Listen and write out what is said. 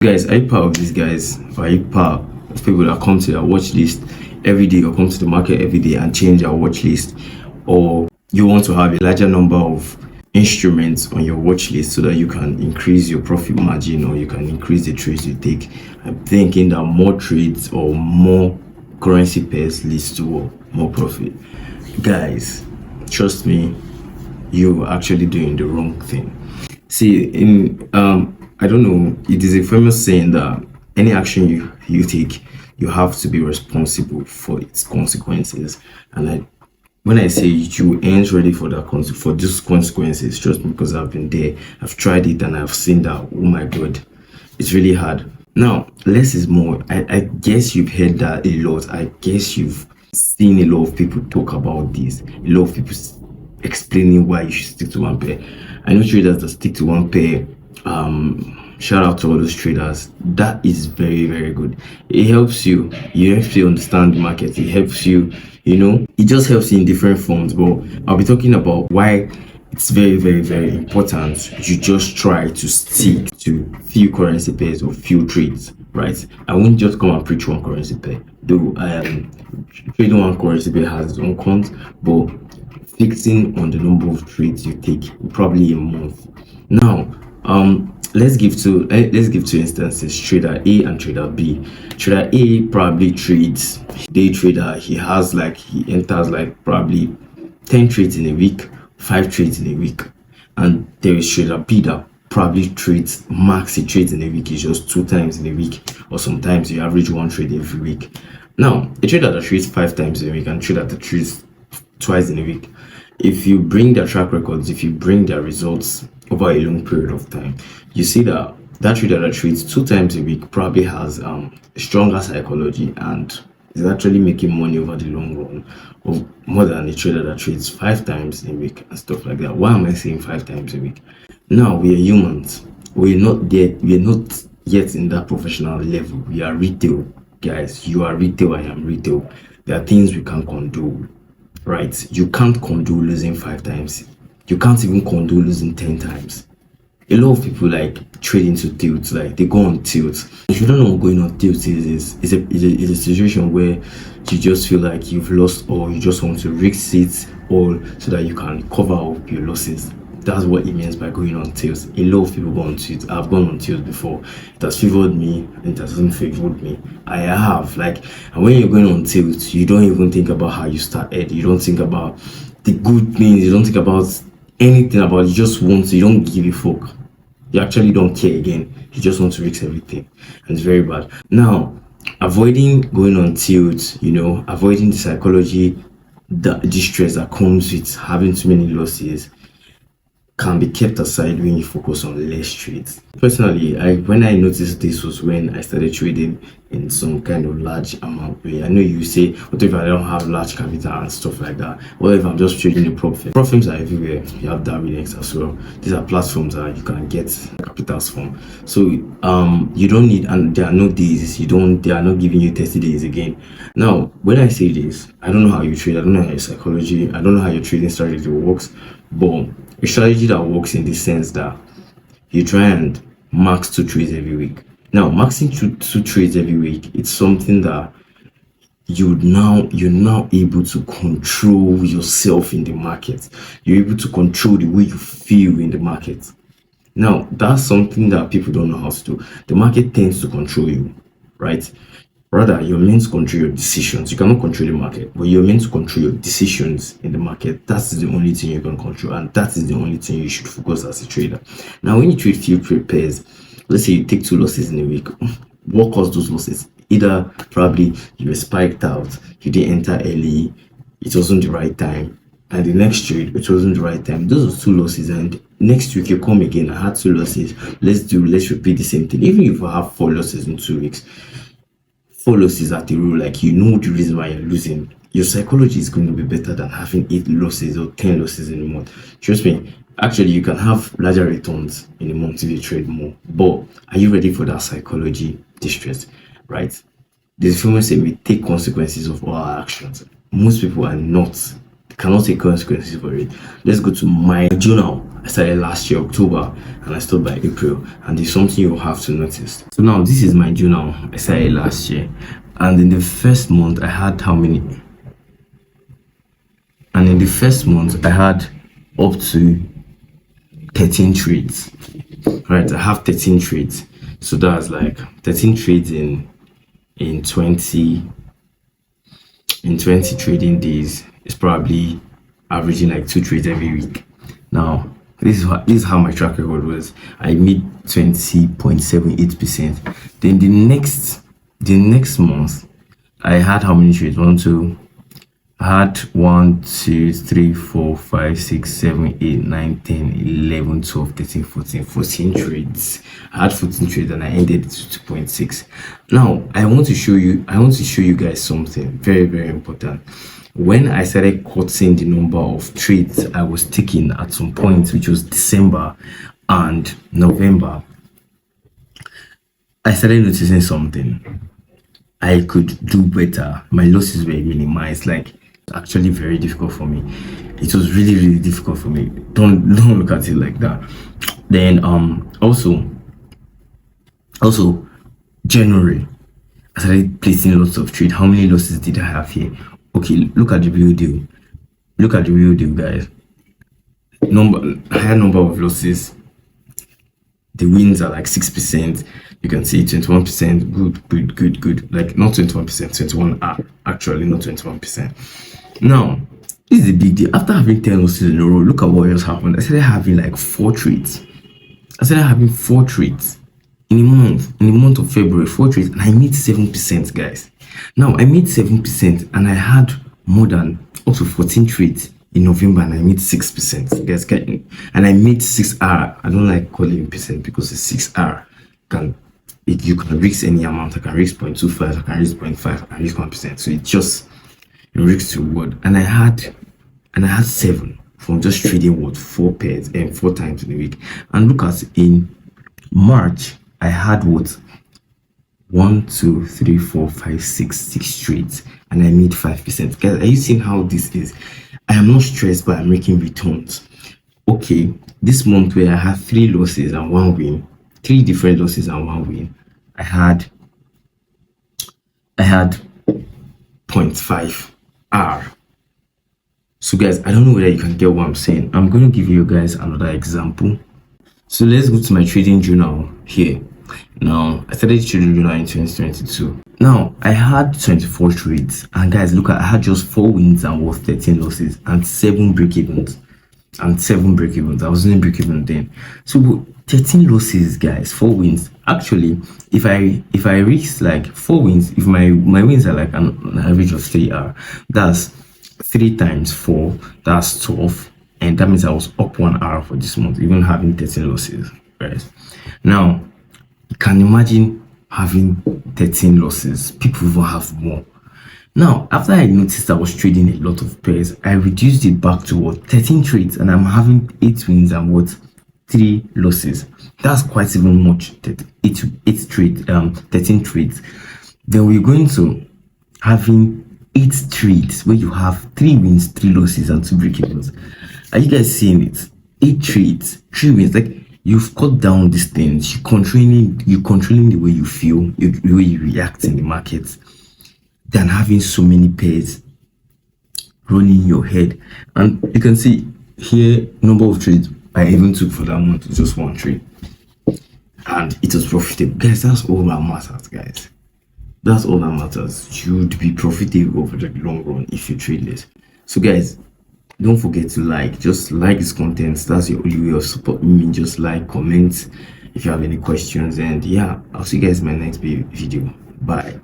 Guys, are you part of these guys? Or are you part of people that come to their watch list every day or come to the market every day and change their watch list? Or you want to have a larger number of instruments on your watch list so that you can increase your profit margin or you can increase the trades you take? I'm thinking that more trades or more currency pairs leads to more profit. Guys, trust me, you're actually doing the wrong thing. See, in I don't know, it is a famous saying that any action you take, you have to be responsible for its consequences. And when I say you ain't ready for that for these consequences, just because I've been there, I've tried it, and I've seen that. Oh my God, it's really hard. Now, less is more. I guess you've heard that a lot. I guess you've seen a lot of people talk about this. A lot of people explaining why you should stick to one pair. I know traders that stick to one pair. Shout out to all those traders. That is very, very good. It helps you. You helps you understand the market. It helps you, it just helps you in different forms. But I'll be talking about why it's very, very, very important you just try to stick to few currency pairs or few trades, right? I won't just come and preach one currency pair, though trading one currency pair has its own cons, but fixing on the number of trades you take probably a month. Now, let's give two instances: trader A and trader B. Trader A probably trades day trader. He enters like probably 10 trades in a week, 5 trades in a week. And there is trader B that probably trades max he trades in a week is just 2 times in a week, or sometimes you average 1 trade every week. Now, a trader that trades 5 times in a week and a trader that trades twice in a week, if you bring their track records, if you bring their results over a long period of time, you see that trader that trades 2 times a week probably has a stronger psychology and is actually making money over the long run of more than a trader that trades 5 times a week and stuff like that. Why am I saying 5 times a week? Now, we are humans. We're not yet in that professional level. We are retail, guys. You are retail, I am retail. There are things we can't condone, right? You can't condone losing 5 times. You can't even condone losing 10 times. A lot of people trade into tilt, they go on tilt. If you don't know what going on tilt is, it's a situation where you just feel like you've lost, or you just want to risk it all so that you can cover up your losses. That's what it means by going on tilt. A lot of people go on tilt. I've gone on tilt before. It has favored me, and it hasn't favored me. I have. And when you're going on tilt, you don't even think about how you started. You don't think about the good things. You don't think about anything about it. You just want to. You don't give a fuck. You actually don't care again. You just want to risk everything, and it's very bad. Now, avoiding going on tilt, avoiding the psychology, the distress that comes with having too many losses, can be kept aside when you focus on less trades. Personally, when I noticed this was when I started trading in some kind of large amount way. I know you say, what if I don't have large capital and stuff like that? What if I'm just trading the prop firm? Prop firms are everywhere. You have Darwinex as well. These are platforms that you can get capitals from. So you don't need, and there are no days. They are not giving you 30 days again. Now, when I say this, I don't know how you trade. I don't know how your psychology. I don't know how your trading strategy works, but a strategy that works in the sense that you try and max 2 trades every week. Now, maxing two trades every week, it's something that you're now able to control yourself in the market. You're able to control the way you feel in the market. Now, that's something that people don't know how to do. The market tends to control you, right? Rather, you're meant to control your decisions. You cannot control the market, but you're meant to control your decisions in the market. That's the only thing you can control, and that is the only thing you should focus as a trader. Now, when you trade few pairs, let's say you take 2 losses in a week, what caused those losses? Either probably you were spiked out, you didn't enter early, it wasn't the right time, and the next trade, it wasn't the right time. Those are 2 losses, and next week you come again, I had 2 losses. Let's repeat the same thing. Even if I have 4 losses in 2 weeks, 4 losses at the rule, you know the reason why you're losing. Your psychology is going to be better than having 8 losses or 10 losses in a month. Trust me, actually, you can have larger returns in a month if you trade more. But are you ready for that psychology distress, right? There's a famous saying, we take consequences of all our actions. Most people are not. They cannot take consequences for it. Let's go to my journal. I started last year October and I stopped by April, and there's something you'll have to notice. So now this is my journal. I started last year, and in the first month I had how many? And in the first month I had up to 13 trades. Right, I have 13 trades. So that's like 13 trades in 20 trading days. It's probably averaging like 2 trades every week. Now this is how my track record was. I made 20.78%. Then the next month I had how many trades? I had 1, 2, 3, 4, 5, 6, 7, 8, 9, 10, 11, 12, 13, 14, 14 trades. I had 14 trades and I ended at 2.6. Now I want to show you guys something very, very important. When I started cutting the number of trades I was taking at some point, which was December and November, I started noticing something. I could do better. My losses were minimized. Like, actually very difficult for me. It was really, really difficult for me. Don't look at it like that. Then also January, I started placing lots of trade. How many losses did I have here? Okay, look at the real deal. Look at the real deal, guys. Higher number of losses. The wins are like 6%. You can see 21%. Good. Like not 21%, 21 actually not 21%. Now, this is a big deal. After having 10 losses in a row, look at what else happened. I started having like 4 trades. I started having 4 trades in a month of February, 4 trades, and I made 7%, guys. Now I made 7%, and I had more than up to 14 trades in November, and I made 6%, guys. And I made 6R. I don't like calling percent because it's 6R. You can risk any amount. I can risk 0.25, I can risk 0.5, I can risk 1%. So it just risk to reward. And I had 7 from just trading 4 pairs and 4 times in a week. And look at in March, I had 1, 2, 3, 4, 5, 6 trades, and I made 5%. Guys, are you seeing how this is? I am not stressed, but I'm making returns. Okay, this month where I had 3 losses and 1 win, 3 different losses and 1 win, I had 0.5 R. So guys, I don't know whether you can get what I'm saying. I'm going to give you guys another example. So let's go to my trading journal here. Now I started trading journal in 2022. Now I had 24 trades, and guys, look, I had just 4 wins and 13 losses and 7 break-evens. I was in break-even then. So 13 losses, guys, 4 wins. Actually, if I risk like 4 wins, if my wins are like an average of 3R, that's 3 times 4, that's 12, and that means I was up 1R for this month, even having 13 losses, right? Now you can imagine having 13 losses. People will have more. Now, after I noticed I was trading a lot of pairs, I reduced it back to 13 trades, and I'm having 8 wins and 3 losses. That's quite even much. 13 trades. Then we're going to having 8 trades where you have 3 wins, 3 losses, and 2 break-evens. Are you guys seeing it? 8 trades, 3 wins. Like, you've cut down these things. You're controlling the way you feel, the way you react in the market, than having so many pairs rolling in your head. And you can see here number of trades I even took for that month was just 1 trade, and it was profitable, guys. That's all that matters, guys. That's all that matters. You'd be profitable over the long run if you trade this. So guys, don't forget to just like this content. That's your only way of supporting me. Just like, comment if you have any questions, and yeah, I'll see you guys in my next video. Bye.